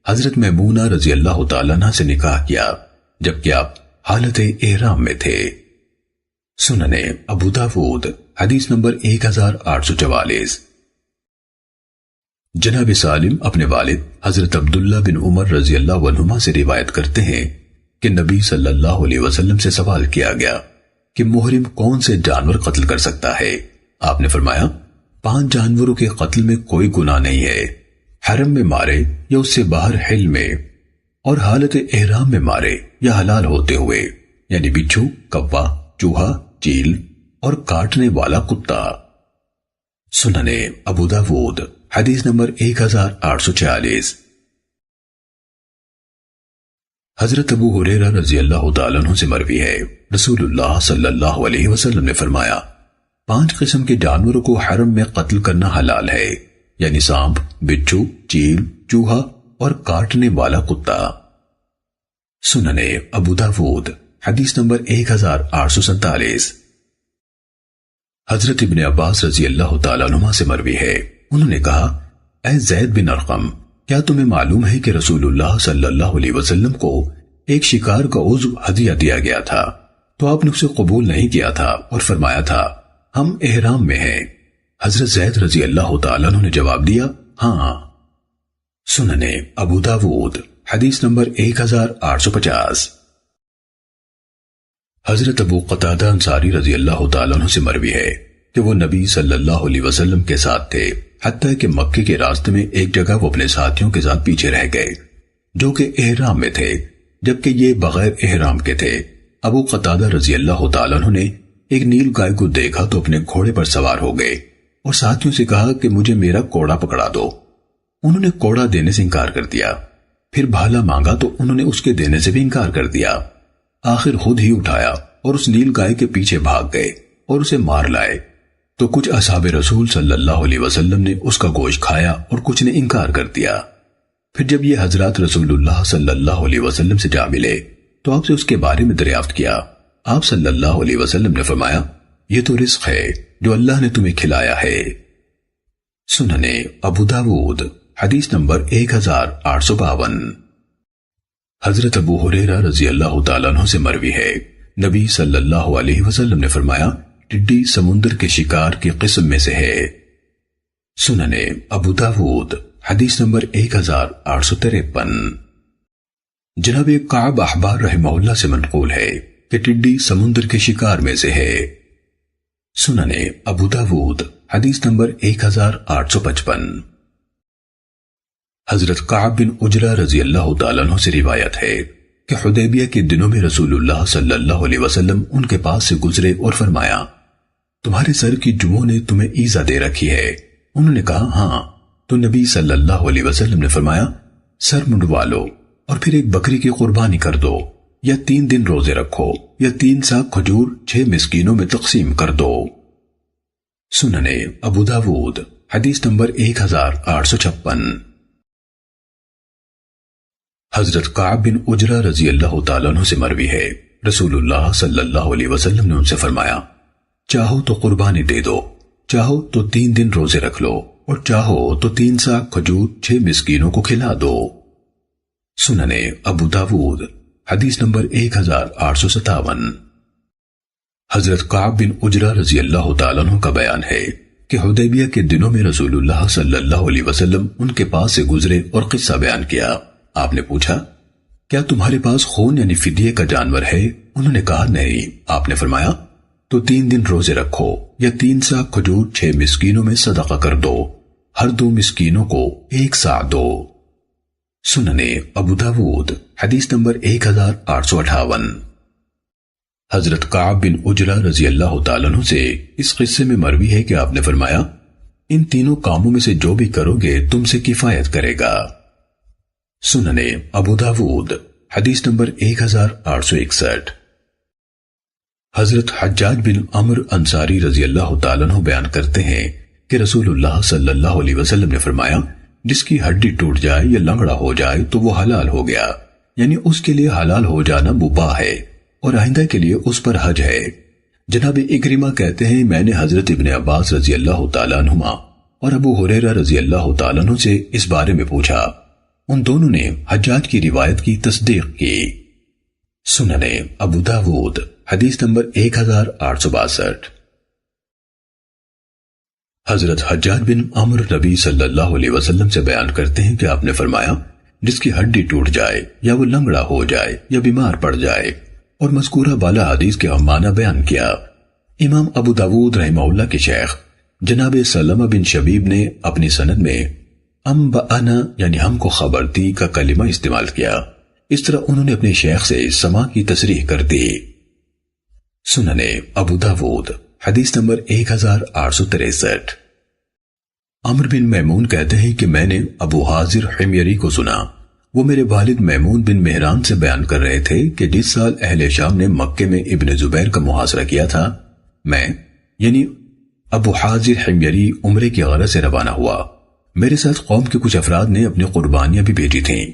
Speaker 1: حضرت میمونہ رضی اللہ تعالیٰ عنہ سے نکاح کیا جبکہ آپ حالت احرام میں تھے۔ سننے ابو داود حدیث نمبر 1844۔ جناب سالم اپنے والد حضرت عبداللہ بن عمر رضی اللہ عنہما سے روایت کرتے ہیں کہ نبی صلی اللہ علیہ وسلم سے سوال کیا گیا کہ محرم کون سے جانور قتل کر سکتا ہے؟ آپ نے فرمایا، 5 جانوروں کے قتل میں کوئی گناہ نہیں ہے، حرم میں مارے یا اس سے باہر حل میں، اور حالت احرام میں مارے یا حلال ہوتے ہوئے، یعنی بچھو، کوا، چوہا، چیل اور کاٹنے والا کتا۔ سننے ابو داود حدیث نمبر 1846۔ حضرت ابو ہریرہ رضی اللہ تعالیٰ عنہ سے مروی ہے، رسول اللہ صلی اللہ علیہ وسلم نے فرمایا، 5 قسم کے جانوروں کو حرم میں قتل کرنا حلال ہے، یعنی سانپ، بچھو، چیل، چوہا اور کاٹنے والا کتا۔ سننے ابو داود حدیث نمبر 1847۔ حضرت ابن عباس رضی اللہ تعالیٰ عنہ سے مروی ہے، انہوں نے کہا، اے زید بن ارقم، کیا تمہیں معلوم ہے کہ رسول اللہ صلی اللہ علیہ وسلم کو ایک شکار کا عضو ہدیہ دیا گیا تھا تو آپ نے اسے قبول نہیں کیا تھا اور فرمایا تھا ہم احرام میں ہیں؟ حضرت زید رضی اللہ تعالیٰ عنہ نے جواب دیا، ہاں۔ سننے ابو داود حدیث نمبر 1850۔ حضرت ابو قتادہ انصاری رضی اللہ تعالیٰ عنہ سے مروی ہے کہ وہ نبی صلی اللہ علیہ وسلم کے ساتھ تھے، حتیٰ کہ مکے کے راستے میں ایک جگہ وہ اپنے ساتھیوں کے ساتھ پیچھے رہ گئے جو کہ احرام میں تھے، جبکہ یہ بغیر احرام کے تھے۔ ابو قتادہ رضی اللہ تعالیٰ عنہ نے ایک نیل گائے کو دیکھا تو اپنے گھوڑے پر سوار ہو گئے اور ساتھیوں سے کہا کہ مجھے میرا کوڑا پکڑا دو۔ انہوں نے کوڑا دینے سے انکار کر دیا، پھر بھالا مانگا تو انہوں نے اس کے دینے سے بھی انکار کر دیا۔ آخر خود ہی اٹھایا اور اس نیل گائے کے پیچھے بھاگ گئے اور اسے مار لائے، تو کچھ اصحاب رسول صلی اللہ علیہ وسلم نے اس کا گوشت کھایا اور کچھ نے انکار کر دیا۔ پھر جب یہ حضرات رسول اللہ صلی اللہ علیہ وسلم سے جا ملے تو آپ سے اس کے بارے میں دریافت کیا۔ آپ صلی اللہ علیہ وسلم نے فرمایا، یہ تو رزق ہے جو اللہ نے تمہیں کھلایا ہے۔ سننے ابو داود حدیث نمبر 1852۔ حضرت ابو ہریرہ رضی اللہ تعالیٰ عنہ سے مروی ہے، نبی صلی اللہ علیہ وسلم نے فرمایا، ٹڈی سمندر کے شکار کی قسم میں سے ہے۔ سننے ابو داود حدیث نمبر 1853۔ جناب کعب احبار رحمہ اللہ سے منقول ہے کہ ٹڈی سمندر کے شکار میں سے ہے۔ سننے ابو داود حدیث نمبر 1855۔ حضرت کعب بن عجرہ رضی اللہ تعالیٰ عنہ سے روایت ہے کہ حدیبیہ کے دنوں میں رسول اللہ صلی اللہ علیہ وسلم ان کے پاس سے گزرے اور فرمایا، تمہارے سر کی جوؤں نے تمہیں ایزا دے رکھی ہے؟ انہوں نے کہا، ہاں۔ تو نبی صلی اللہ علیہ وسلم نے فرمایا، سر منڈوا لو اور پھر ایک بکری کی قربانی کر دو، یا 3 دن روزے رکھو، یا 3 سا کھجور 6 مسکینوں میں تقسیم کر دو۔ سننے ابو داود حدیث نمبر 1856۔ حضرت کعب بن عجرہ رضی اللہ تعالیٰ عنہ سے مروی ہے، رسول اللہ صلی اللہ علیہ وسلم نے ان سے فرمایا، چاہو تو قربانی دے دو، چاہو تو 3 دن روزے رکھ لو، اور چاہو تو 3 سا کھجور 6 مسکینوں کو کھلا دو۔ سننے ابو داود حدیث نمبر 1857۔ حضرت کعب بن عجرہ رضی اللہ تعالیٰ عنہ کا بیان ہے کہ حدیبیہ کے دنوں میں رسول اللہ صلی اللہ علیہ وسلم ان کے پاس سے گزرے اور قصہ بیان کیا۔ آپ نے پوچھا، کیا تمہارے پاس خون یعنی فدیے کا جانور ہے؟ انہوں نے کہا، نہیں۔ آپ نے فرمایا، تو 3 دن روزے رکھو یا 3 سا کھجور 6 مسکینوں میں صدقہ کر دو، ہر 2 مسکینوں کو 1 سا دو۔ سننے ابو داود حدیث نمبر 1858۔ حضرت کعب بن عجرہ رضی اللہ تعالیٰ عنہ سے اس قصے میں مروی ہے کہ آپ نے فرمایا، ان تینوں کاموں میں سے جو بھی کرو گے تم سے کفایت کرے گا۔ سننے ابو داود حدیث نمبر 1861۔ حضرت حجاج بن عمرو انصاری رضی اللہ تعالیٰ عنہ بیان کرتے ہیں کہ رسول اللہ صلی اللہ علیہ وسلم نے فرمایا، جس کی ہڈی ٹوٹ جائے یا لنگڑا ہو جائے تو وہ حلال ہو گیا، یعنی اس کے لیے حلال ہو جانا مباح ہے اور آئندہ کے لیے اس پر حج ہے۔ جناب اکرمہ کہتے ہیں، میں نے حضرت ابن عباس رضی اللہ تعالیٰ عنہما اور ابو ہریرہ رضی اللہ تعالیٰ عنہ سے اس بارے میں پوچھا، ان دونوں نے حجاج کی روایت کی تصدیق کی۔ سننے ابو داود حدیث نمبر 1862۔ حضرت حجاج بن عمرو نبی صلی اللہ علیہ وسلم سے بیان کرتے ہیں کہ آپ نے فرمایا، جس کی ہڈی ٹوٹ جائے یا وہ لنگڑا ہو جائے یا بیمار پڑ جائے، اور مذکورہ بالا حدیث کے معنی بیان کیا۔ امام ابو داود رحمہ اللہ کے شیخ جناب سلمہ بن شبیب نے اپنی سند میں انبأنا یعنی ہم کو خبر دی کا کلمہ استعمال کیا، اس طرح انہوں نے اپنے شیخ سے سماع کی تصریح کر دی۔ سننے ابو داود حدیث نمبر 1863۔ عمرو بن میمون کہتے ہیں کہ میں نے ابو حازر حمیری کو سنا، وہ میرے والد میمون بن مہران سے بیان کر رہے تھے کہ جس سال اہل شام نے مکے میں ابن زبیر کا محاصرہ کیا تھا، میں یعنی ابو حازر حمیری عمرے کی غرض سے روانہ ہوا۔ میرے ساتھ قوم کے کچھ افراد نے اپنی قربانیاں بھی بھیجی تھیں۔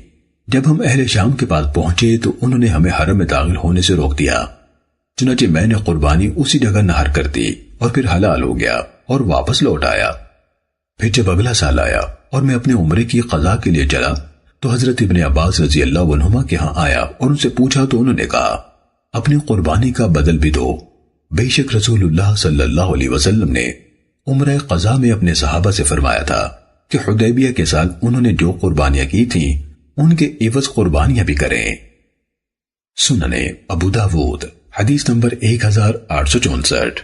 Speaker 1: جب ہم اہل شام کے پاس پہنچے تو انہوں نے ہمیں حرم میں داخل ہونے سے روک دیا، چنانچہ میں نے قربانی اسی جگہ نہر کر دی اور پھر حلال ہو گیا اور واپس لوٹ آیا۔ پھر جب اگلا سال آیا اور میں اپنے عمرے کی قضاء کے لیے چلا تو حضرت ابن عباس رضی اللہ عنہما کے ہاں آیا اور ان سے پوچھا تو انہوں نے کہا، اپنی قربانی کا بدل بھی دو، بے شک رسول اللہ صلی اللہ علیہ وسلم نے عمرہ قضاء میں اپنے صحابہ سے فرمایا تھا کہ حدیبیہ کے سال انہوں نے جو قربانیاں کی تھیں ان کے عوض قربانیاں بھی کریں۔ سننے ابو داود حدیث نمبر 1864۔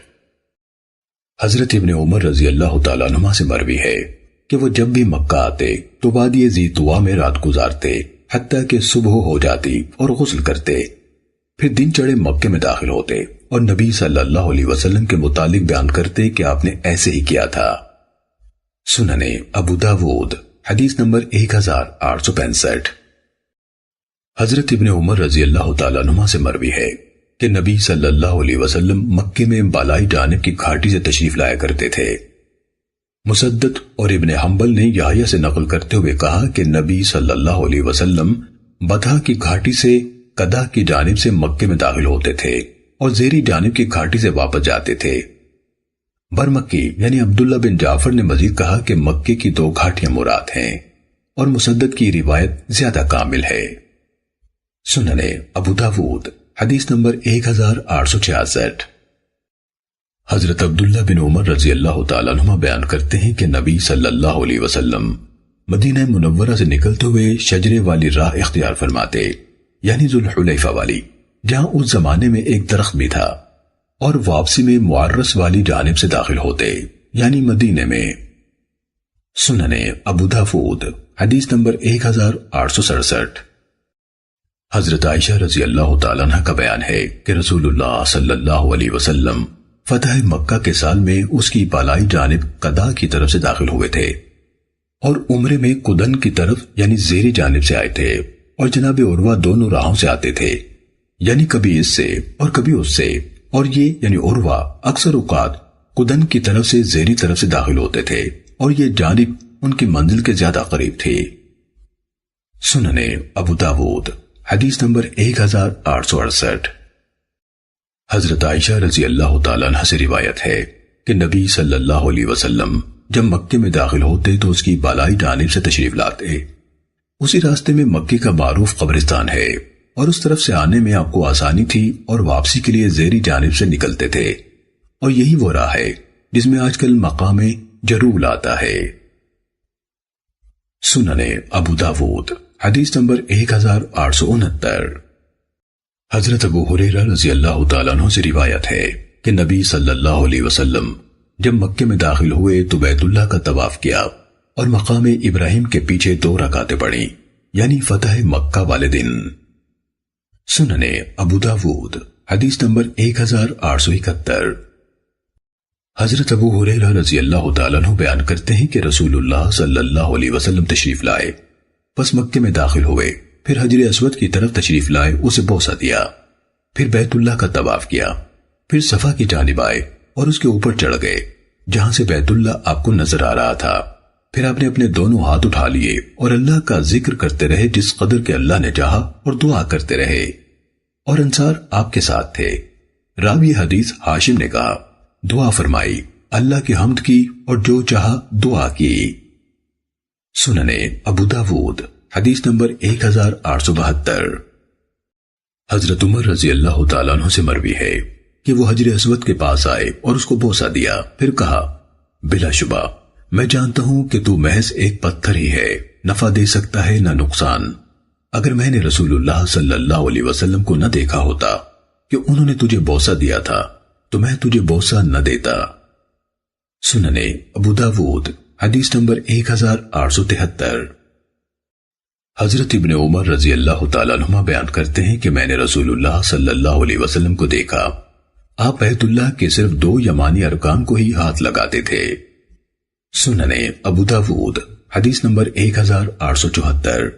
Speaker 1: حضرت ابن عمر رضی اللہ تعالیٰ عنہما سے مروی ہے کہ وہ جب بھی مکہ آتے تو وادی ذی طویٰ میں رات گزارتے حتیٰ کہ صبح ہو جاتی اور غسل کرتے، پھر دن چڑھے مکے میں داخل ہوتے اور نبی صلی اللہ علیہ وسلم کے متعلق بیان کرتے کہ آپ نے ایسے ہی کیا تھا۔ سننے ابو داود حدیث نمبر 1865۔ حضرت ابن عمر رضی اللہ تعالیٰ عنہما سے مروی ہے کہ نبی صلی اللہ علیہ وسلم مکے میں بالائی جانب کی گھاٹی سے تشریف لایا کرتے تھے۔ مسدد اور ابن حنبل نے یحییٰ سے نقل کرتے ہوئے کہا کہ نبی صلی اللہ علیہ وسلم بدھا کی گھاٹی سے قدح کی جانب سے مکے میں داخل ہوتے تھے اور زیری جانب کی گھاٹی سے واپس جاتے تھے۔ برمکی یعنی عبداللہ بن جعفر نے مزید کہا کہ مکے کی 2 گھاٹیاں مراد ہیں اور مسدد کی روایت زیادہ کامل ہے۔ سننے ابو داود حدیث نمبر 1866۔ حضرت عبداللہ بن عمر رضی اللہ تعالیٰ عنہما بیان کرتے ہیں کہ نبی صلی اللہ علیہ وسلم مدینہ منورہ سے نکلتے ہوئے شجرے والی راہ اختیار فرماتے، یعنی ذوالحلیفہ والی، جہاں اس زمانے میں ایک درخت بھی تھا، اور واپسی میں معرس والی جانب سے داخل ہوتے، یعنی مدینے میں۔ سننے ابو داود حدیث نمبر 1867۔ حضرت عائشہ رضی اللہ تعالیٰ عنہ کا بیان ہے کہ رسول اللہ صلی اللہ علیہ وسلم فتح مکہ کے سال میں اس کی بالائی جانب قدح کی طرف سے داخل ہوئے تھے اور عمرے میں قدن کی طرف یعنی زیری جانب سے آئے تھے، اور جناب عروہ دونوں راہوں سے آتے تھے، یعنی کبھی اس سے اور کبھی اس سے، اور یہ یعنی عروہ اکثر اوقات قدن کی طرف سے زیری طرف سے داخل ہوتے تھے اور یہ جانب ان کی منزل کے زیادہ قریب تھی۔ سننے ابو داود حدیث نمبر 1868۔ حضرت عائشہ رضی اللہ تعالیٰ عنہ سے روایت ہے کہ نبی صلی اللہ علیہ وسلم جب مکے میں داخل ہوتے تو اس کی بالائی جانب سے تشریف لاتے۔ اسی راستے میں مکے کا معروف قبرستان ہے اور اس طرف سے آنے میں آپ کو آسانی تھی اور واپسی کے لیے زیری جانب سے نکلتے تھے، اور یہی وہ راہ ہے جس میں آج کل مقام جرول آتا ہے۔ سننے ابو داود حدیث نمبر 1869۔ حضرت ابو ہریرہ رضی اللہ تعالیٰ عنہ سے روایت ہے کہ نبی صلی اللہ علیہ وسلم جب مکے میں داخل ہوئے تو بیت اللہ کا طواف کیا اور مقام ابراہیم کے پیچھے 2 رکعتیں پڑھیں، یعنی فتح مکہ والے دن۔ سننے ابو داود حدیث نمبر 1871۔ حضرت ابو ہریرہ رضی اللہ تعالیٰ عنہ بیان کرتے ہیں کہ رسول اللہ صلی اللہ علیہ وسلم تشریف لائے، پس مکے میں داخل ہوئے، پھر حجر اسود کی طرف تشریف لائے، اسے بوسہ دیا، پھر بیت اللہ کا طواف کیا، پھر صفا کی جانب آئے اور اس کے اوپر چڑھ گئے جہاں سے بیت اللہ آپ کو نظر آ رہا تھا۔ پھر آپ نے اپنے دونوں ہاتھ اٹھا لیے اور اللہ کا ذکر کرتے رہے جس قدر کہ اللہ نے چاہا، اور دعا کرتے رہے، اور انصار آپ کے ساتھ تھے۔ راوی حدیث ہاشم نے کہا، دعا فرمائی، اللہ کی حمد کی اور جو چاہا دعا کی۔ سننے ابو داود حدیث نمبر 1872۔ حضرت عمر رضی اللہ تعالیٰ عنہ سے مروی ہے کہ وہ حجر اسود کے پاس آئے اور اس کو بوسہ دیا، پھر کہا، بلا شبہ میں جانتا ہوں کہ تو محض ایک پتھر ہی ہے، نفع دے سکتا ہے نہ نقصان۔ اگر میں نے رسول اللہ صلی اللہ علیہ وسلم کو نہ دیکھا ہوتا کہ انہوں نے تجھے بوسہ دیا تھا تو میں تجھے بوسہ نہ دیتا۔ سننے ابو داود حدیث نمبر 1873۔ حضرت ابن عمر رضی اللہ تعالیٰ عنہ بیان کرتے ہیں کہ میں نے رسول اللہ صلی اللہ علیہ وسلم کو دیکھا، آپ بیت اللہ کے صرف 2 یمانی ارکان کو ہی ہاتھ لگاتے تھے۔ سننے ابو داود حدیث نمبر 1874۔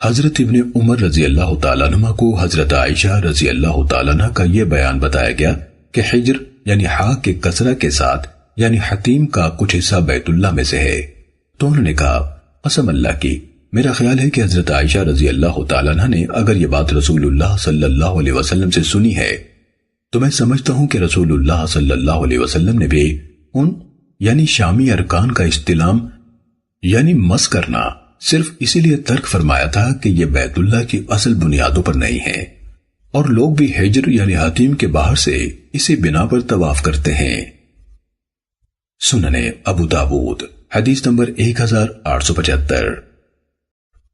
Speaker 1: حضرت ابن عمر رضی اللہ تعالیٰ عنہ کو حضرت عائشہ رضی اللہ تعالیٰ عنہ کا یہ بیان بتایا گیا کہ حجر یعنی ہا کے کسرہ کے ساتھ یعنی حتیم کا کچھ حصہ بیت اللہ میں سے ہے، تو انہوں نے کہا، قسم اللہ کی میرا خیال ہے کہ حضرت عائشہ رضی اللہ تعالیٰ عنہ نے اگر یہ بات رسول اللہ صلی اللہ علیہ وسلم سے سنی ہے تو میں سمجھتا ہوں کہ رسول اللہ صلی اللہ علیہ وسلم نے بھی ان یعنی شامی ارکان کا استلام یعنی مس کرنا صرف اسی لیے ترک فرمایا تھا کہ یہ بیت اللہ کی اصل بنیادوں پر نہیں ہے، اور لوگ بھی حجر یعنی حتیم کے باہر سے اسی بنا پر طواف کرتے ہیں۔ سننے ابو داود حدیث نمبر 1875۔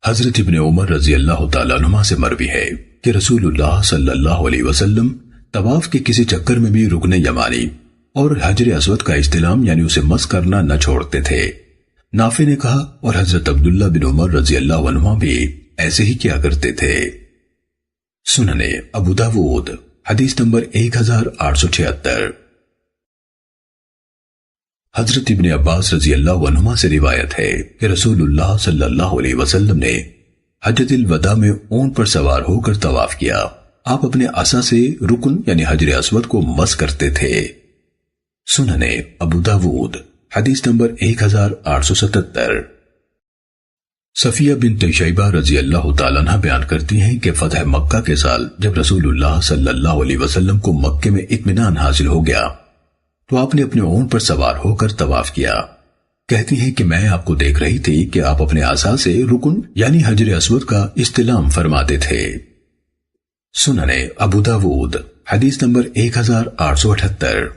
Speaker 1: حضرت ابن عمر رضی اللہ تعالیٰ عنہ سے مروی ہے کہ رسول اللہ صلی اللہ علیہ وسلم طواف کے کسی چکر میں بھی رکن یمانی اور حجر اسود کا استلام یعنی اسے مس کرنا نہ چھوڑتے تھے۔ نافع نے کہا، اور حضرت عبداللہ بن عمر رضی اللہ عنہ بھی ایسے ہی کیا کرتے تھے۔ سننے ابو داود حدیث نمبر 1876۔ حضرت ابن عباس رضی اللہ عنہما سے روایت ہے کہ رسول اللہ صلی اللہ علیہ وسلم نے حجۃ الوداع میں اونٹ پر سوار ہو کر طواف کیا، آپ اپنے عصا سے رکن یعنی حجر اسود کو مس کرتے تھے۔ سننے ابو داود حدیث نمبر 1877۔ صفیہ بنت شیبہ رضی اللہ تعالیٰ عنہ بیان کرتی ہیں کہ فتح مکہ کے سال جب رسول اللہ صلی اللہ علیہ وسلم کو مکے میں اطمینان حاصل ہو گیا تو آپ نے اپنے اونٹ پر سوار ہو کر طواف کیا۔ کہتی ہیں کہ میں آپ کو دیکھ رہی تھی کہ آپ اپنے عصا سے رکن یعنی حجر اسود کا استلام فرماتے تھے۔ سننے ابو داود حدیث نمبر 1878۔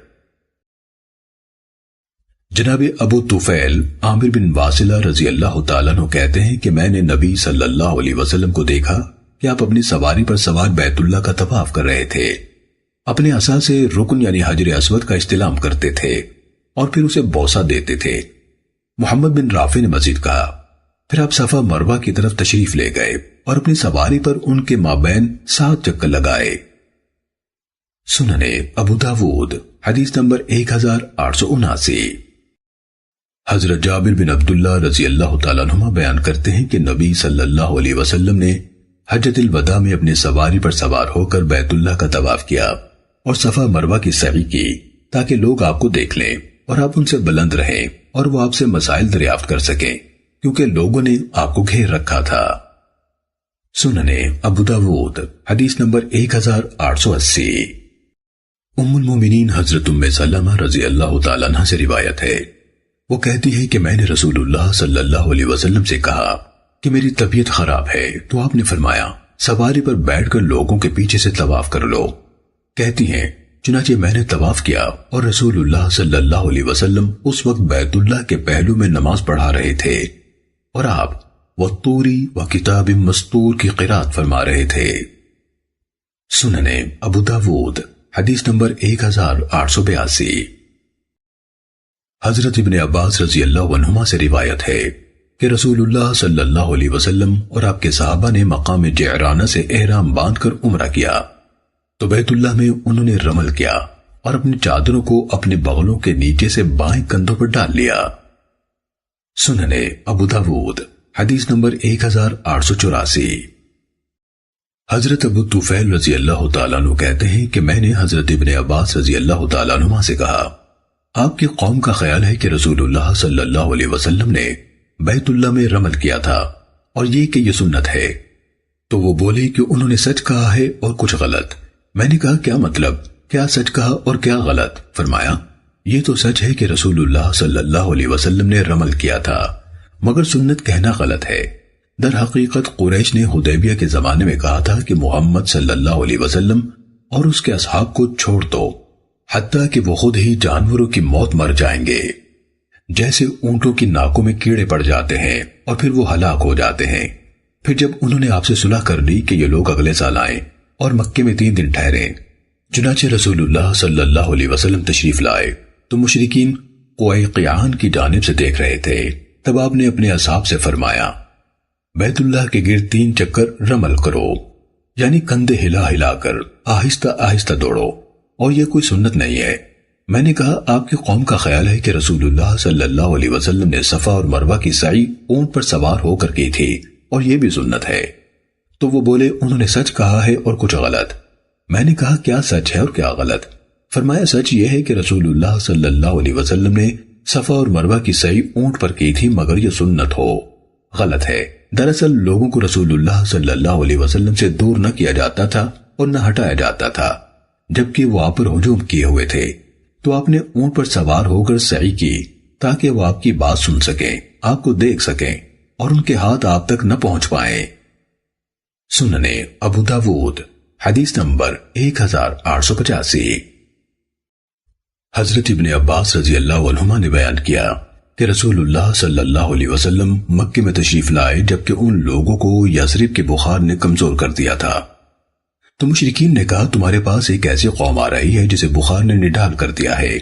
Speaker 1: جناب ابو طفیل عامر بن واصلہ رضی اللہ تعالیٰ عنہ کہتے ہیں کہ میں نے نبی صلی اللہ علیہ وسلم کو دیکھا کہ آپ اپنی سواری پر سوار بیت اللہ کا طواف کر رہے تھے، اپنے عصا سے رکن یعنی حجر اسود کا استلام کرتے تھے اور پھر اسے بوسہ دیتے تھے۔ محمد بن رافع نے مزید کہا، پھر آپ صفا مروہ کی طرف تشریف لے گئے اور اپنی سواری پر ان کے مابین 7 چکر لگائے۔ سننے ابو داود حدیث نمبر 1879۔ حضرت جابر بن عبداللہ رضی اللہ تعالیٰ عنہ بیان کرتے ہیں کہ نبی صلی اللہ علیہ وسلم نے حجۃ الوداع میں اپنی سواری پر سوار ہو کر بیت اللہ کا طواف کیا اور صفا مروہ کی سعی کی تاکہ لوگ آپ کو دیکھ لیں اور آپ ان سے بلند رہیں اور وہ آپ سے مسائل دریافت کر سکیں، کیونکہ لوگوں نے آپ کو گھیر رکھا تھا۔ سننے ابو داود حدیث نمبر 1880۔ ام المومنین حضرت ام سلمہ رضی اللہ تعالیٰ عنہ سے روایت ہے، وہ کہتی ہے کہ میں نے رسول اللہ صلی اللہ علیہ وسلم سے کہا کہ میری طبیعت خراب ہے، تو آپ نے فرمایا سواری پر بیٹھ کر لوگوں کے پیچھے سے طواف کر لو۔ کہتی ہیں چنانچہ میں نے طواف کیا اور رسول اللہ صلی اللہ علیہ وسلم اس وقت بیت اللہ کے پہلو میں نماز پڑھا رہے تھے اور آپ وَالطُّورِ وَكِتَابٍ مَّسْطُورٍ کی قرات فرما رہے تھے۔ سننے ابو داود حدیث نمبر 1882۔ حضرت ابن عباس رضی اللہ عنہما سے روایت ہے کہ رسول اللہ صلی اللہ علیہ وسلم اور آپ کے صحابہ نے مقام جعرانہ سے احرام باندھ کر عمرہ کیا تو بیت اللہ میں انہوں نے رمل کیا اور اپنی چادروں کو اپنے بغلوں کے نیچے سے بائیں کندھوں پر ڈال لیا۔ سننے ابو داود حدیث نمبر 1884۔ حضرت ابو طفیل رضی اللہ تعالیٰ عنہ کہتے ہیں کہ میں نے حضرت ابن عباس رضی اللہ تعالیٰ عنہ سے کہا، آپ کی قوم کا خیال ہے کہ رسول اللہ صلی اللہ علیہ وسلم نے بیت اللہ میں رمل کیا تھا اور یہ کہ یہ سنت ہے، تو وہ بولے کہ انہوں نے سچ کہا ہے اور کچھ غلط۔ میں نے کہا کیا مطلب، کیا سچ کہا اور کیا غلط؟ فرمایا یہ تو سچ ہے کہ رسول اللہ صلی اللہ علیہ وسلم نے رمل کیا تھا، مگر سنت کہنا غلط ہے۔ در حقیقت قریش نے حدیبیہ کے زمانے میں کہا تھا کہ محمد صلی اللہ علیہ وسلم اور اس کے اصحاب کو چھوڑ دو، حتیٰ کہ وہ خود ہی جانوروں کی موت مر جائیں گے، جیسے اونٹوں کی ناکوں میں کیڑے پڑ جاتے ہیں اور پھر وہ ہلاک ہو جاتے ہیں۔ پھر جب انہوں نے آپ سے صلح کر لی کہ یہ لوگ اگلے سال آئیں اور مکے میں 3 دن ٹھہریں، چنانچہ رسول اللہ صلی اللہ علیہ وسلم تشریف لائے تو مشرکین قویقیان کی جانب سے دیکھ رہے تھے۔ تب آپ نے اپنے اصحاب سے فرمایا بیت اللہ کے گرد 3 چکر رمل کرو، یعنی کندھے ہلا ہلا کر آہستہ آہستہ دوڑو، اور یہ کوئی سنت نہیں ہے۔ میں نے کہا آپ کی قوم کا خیال ہے کہ رسول اللہ صلی اللہ علیہ وسلم نے صفا اور مروہ کی سعی اونٹ پر سوار ہو کر کی تھی اور یہ بھی سنت ہے۔ تو وہ بولے انہوں نے سچ کہا ہے اور کچھ غلط۔ میں نے کہا کیا سچ ہے اور کیا غلط؟ فرمایا سچ یہ ہے کہ رسول اللہ صلی اللہ علیہ وسلم نے صفا اور مروہ کی سعی اونٹ پر کی تھی، مگر یہ سنت ہو۔ غلط ہے، دراصل لوگوں کو رسول اللہ صلی اللہ علیہ وسلم سے دور نہ کیا جاتا تھا اور نہ ہٹایا جاتا تھا، جبکہ وہ آپ پر ہجوم کیے ہوئے تھے، تو آپ نے اونٹ پر سوار ہو کر سعی کی تاکہ وہ آپ کی بات سن سکیں، آپ کو دیکھ سکیں اور ان کے ہاتھ آپ تک نہ پہنچ پائیں۔ سننے ابو داود حدیث نمبر 1885۔ حضرت ابن عباس رضی اللہ عنہما نے بیان کیا کہ رسول اللہ صلی اللہ علیہ وسلم مکے میں تشریف لائے جبکہ ان لوگوں کو یثرب کے بخار نے کمزور کر دیا تھا، تو مشرکین نے کہا تمہارے پاس ایک ایسی قوم آ رہی ہے جسے بخار نے نڈال کر دیا ہے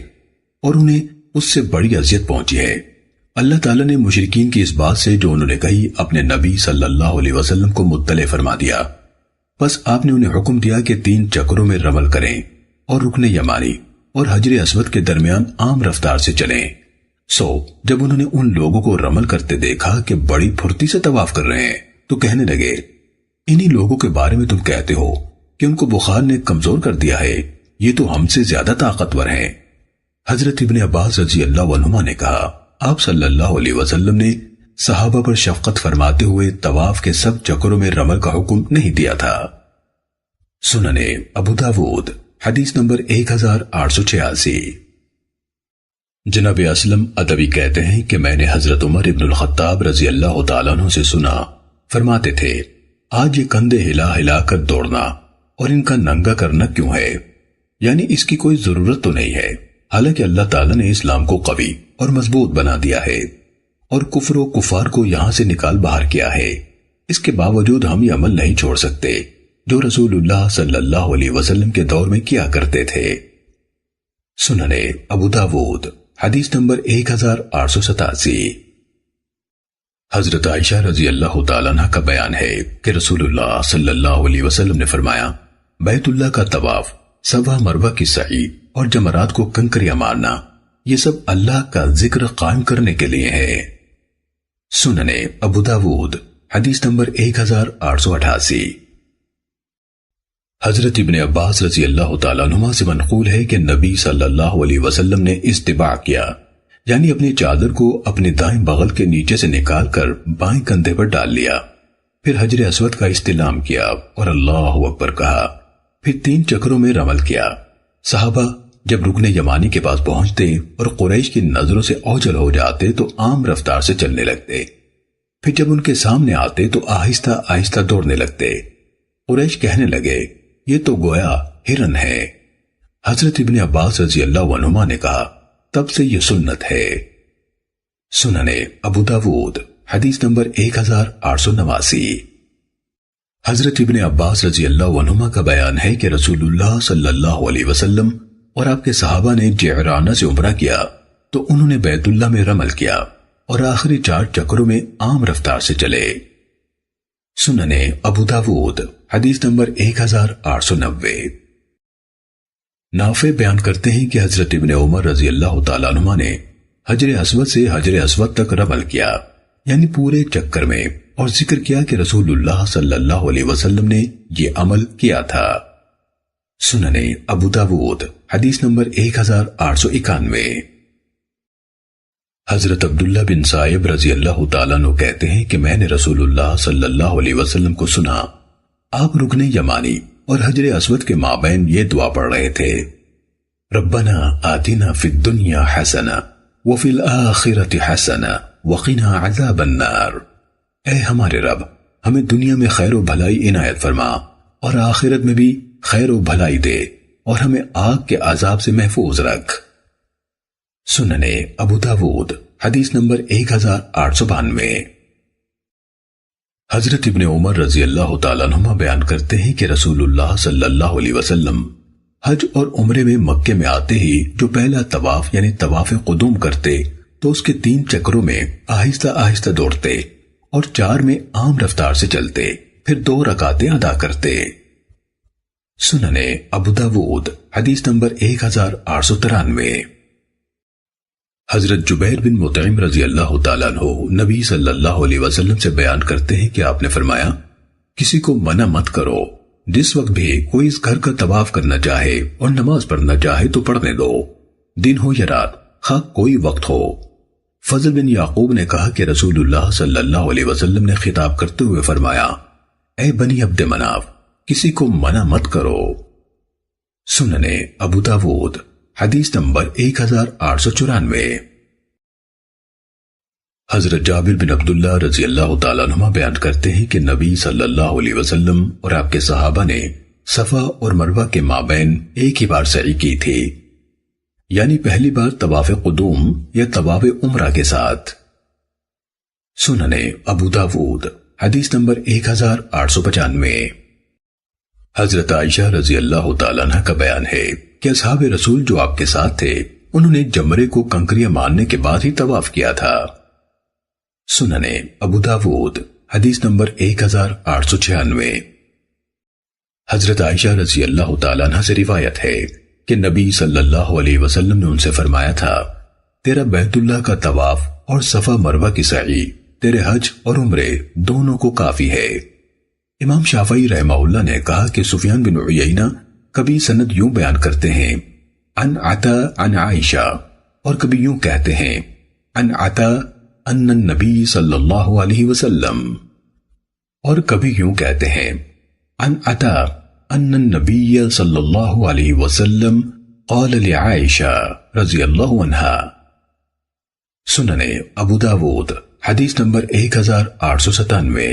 Speaker 1: اور انہیں اس سے بڑی اذیت پہنچی ہے۔ اللہ تعالیٰ نے مشرکین کی اس بات سے جو انہوں نے کہی اپنے نبی صلی اللہ علیہ وسلم کو مطلع فرما دیا، بس آپ نے انہیں حکم دیا کہ 3 چکروں میں رمل کریں اور رکن یمانی اور حجر اسود کے درمیان عام رفتار سے چلیں۔ جب انہوں نے ان لوگوں کو رمل کرتے دیکھا کہ بڑی پھرتی سے طواف کر رہے ہیں تو کہنے لگے انہی لوگوں کے بارے میں تم کہتے ہو کہ ان کو بخار نے کمزور کر دیا ہے، یہ تو ہم سے زیادہ طاقتور ہیں۔ حضرت ابن عباس رضی اللہ عنہما نے کہا آپ صلی اللہ علیہ وسلم نے صحابہ پر شفقت فرماتے ہوئے طواف کے سب چکروں میں رمل کا حکم نہیں دیا تھا۔ سننے ابو داود حدیث نمبر 1886۔ جناب اسلم ادبی کہتے ہیں کہ میں نے حضرت عمر ابن الخطاب رضی اللہ تعالیٰ عنہ سے سنا، فرماتے تھے آج یہ کندھے ہلا ہلا کر دوڑنا اور ان کا ننگا کرنا کیوں ہے؟ یعنی اس کی کوئی ضرورت تو نہیں ہے، حالانکہ اللہ تعالیٰ نے اسلام کو قوی اور مضبوط بنا دیا ہے اور کفر و کفار کو یہاں سے نکال باہر کیا ہے۔ اس کے باوجود ہم یہ عمل نہیں چھوڑ سکتے جو رسول اللہ صلی اللہ علیہ وسلم کے دور میں کیا کرتے تھے۔ سننے ابو داود حدیث نمبر 1887۔ حضرت عائشہ رضی اللہ تعالیٰ عنہ کا بیان ہے کہ رسول اللہ صلی اللہ علیہ وسلم نے فرمایا بیت اللہ کا طواف، صفا مروہ کی سعی اور جمرات کو کنکریاں مارنا، یہ سب اللہ کا ذکر قائم کرنے کے لیے ہے۔ سننے ابو داود حدیث نمبر 1888۔ حضرت ابن عباس رضی اللہ تعالیٰ عنہما سے منقول ہے کہ نبی صلی اللہ علیہ وسلم نے استباع کیا، یعنی اپنی چادر کو اپنے دائیں بغل کے نیچے سے نکال کر بائیں کندھے پر ڈال لیا، پھر حجر اسود کا استلام کیا اور اللہ اکبر کہا، پھر 3 چکروں میں رمل کیا۔ صحابہ جب رکن یمانی کے پاس پہنچتے اور قریش کی نظروں سے اوجھل ہو جاتے تو عام رفتار سے چلنے لگتے، پھر جب ان کے سامنے آتے تو آہستہ آہستہ دوڑنے لگتے۔ قریش کہنے لگے یہ تو گویا ہرن ہے۔ حضرت ابن عباس رضی اللہ عنہما نے کہا تب سے یہ سنت ہے۔ سننے ابو داود حدیث نمبر 1889۔ حضرت ابن عباس رضی اللہ عنہما کا بیان ہے کہ رسول اللہ صلی اللہ علیہ وسلم اور آپ کے صحابہ نے جعرانہ سے عمرہ کیا تو انہوں نے بیت اللہ میں رمل کیا اور آخری 4 چکروں میں عام رفتار سے چلے۔ سنن ابو داود حدیث نمبر 1890۔ نافع بیان کرتے ہیں کہ حضرت ابن عمر رضی اللہ تعالیٰ عنہما نے حجر اسود سے حجر اسود تک رمل کیا، یعنی پورے چکر میں، اور ذکر کیا کہ رسول اللہ صلی اللہ علیہ وسلم نے یہ عمل کیا تھا۔ سنن ابو داود حدیث نمبر 1891۔ حضرت عبداللہ بن صائب رضی اللہ تعالیٰ عنہ کہتے ہیں کہ میں نے رسول اللہ صلی اللہ علیہ وسلم کو سنا، آپ رکن یمانی اور حجر اسود کے مابین یہ دعا پڑھ رہے تھے، ربنا آتنا فی الدنیا حسنہ وفی الآخرۃ حسنہ وقنا عذاب النار۔ اے ہمارے رب، ہمیں دنیا میں خیر و بھلائی عنایت فرما اور آخرت میں بھی خیر و بھلائی دے اور ہمیں آگ کے عذاب سے محفوظ رکھ۔ سنن ابو داود حدیث نمبر 1892۔ حضرت ابن عمر رضی اللہ تعالیٰ عنہما بیان کرتے ہیں کہ رسول اللہ صلی اللہ علیہ وسلم حج اور عمرے میں مکے میں آتے ہی جو پہلا طواف یعنی طواف قدوم کرتے تو اس کے 3 چکروں میں آہستہ آہستہ دوڑتے اور 4 میں عام رفتار سے چلتے، پھر 2 رکعتیں ادا کرتے۔ سنن ابو داود حدیث نمبر 1893۔ حضرت جبیر بن مطعم رضی اللہ تعالیٰ عنہ نبی صلی اللہ علیہ وسلم سے بیان کرتے ہیں کہ آپ نے فرمایا، کسی کو منع مت کرو، جس وقت بھی کوئی اس گھر کا طواف کرنا چاہے اور نماز پڑھنا چاہے تو پڑھنے دو، دن ہو یا رات، خواہ کوئی وقت ہو۔ فضل بن یعقوب نے کہا کہ رسول اللہ صلی اللہ علیہ وسلم نے خطاب کرتے ہوئے فرمایا، اے بنی عبد مناف، کسی کو منع مت کرو۔ سنن ابو داود حدیث نمبر 1894۔ حضرت جابر بن عبداللہ رضی اللہ تعالیٰ عنہما بیان کرتے ہیں کہ نبی صلی اللہ علیہ وسلم اور آپ کے صحابہ نے صفا اور مروہ کے مابین ایک ہی بار سعی کی تھی، یعنی پہلی بار طواف قدوم یا طواف عمرہ کے ساتھ۔ سنن ابو داود حدیث نمبر 1895۔ حضرت عائشہ رضی اللہ تعالیٰ عنہ کا بیان ہے کہ اصحاب رسول جو آپ کے ساتھ تھے انہوں نے جمرے کو کنکریاں مارنے کے بعد ہی طواف کیا تھا۔ سنن ابو داود حدیث نمبر 1896۔ حضرت عائشہ رضی اللہ تعالیٰ عنہ سے روایت ہے کہ نبی صلی اللہ علیہ وسلم نے ان سے فرمایا تھا، تیرا بیت اللہ کا طواف اور صفا مروہ کی سعی تیرے حج اور عمرے دونوں کو کافی ہے۔ امام شافعی رحمہ اللہ نے کہا کہ سفیان بن عیینہ کبھی سند یوں بیان کرتے ہیں عن عطا عن عائشہ، اور کبھی یوں کہتے ہیں عن عطا ان النبی صلی اللہ علیہ وسلم، اور کبھی یوں کہتے ہیں عن عطا ان النبی صلی اللہ علیہ وسلم قال لعائشہ رضی اللہ عنہا۔ سنن ابو داود حدیث نمبر 1897۔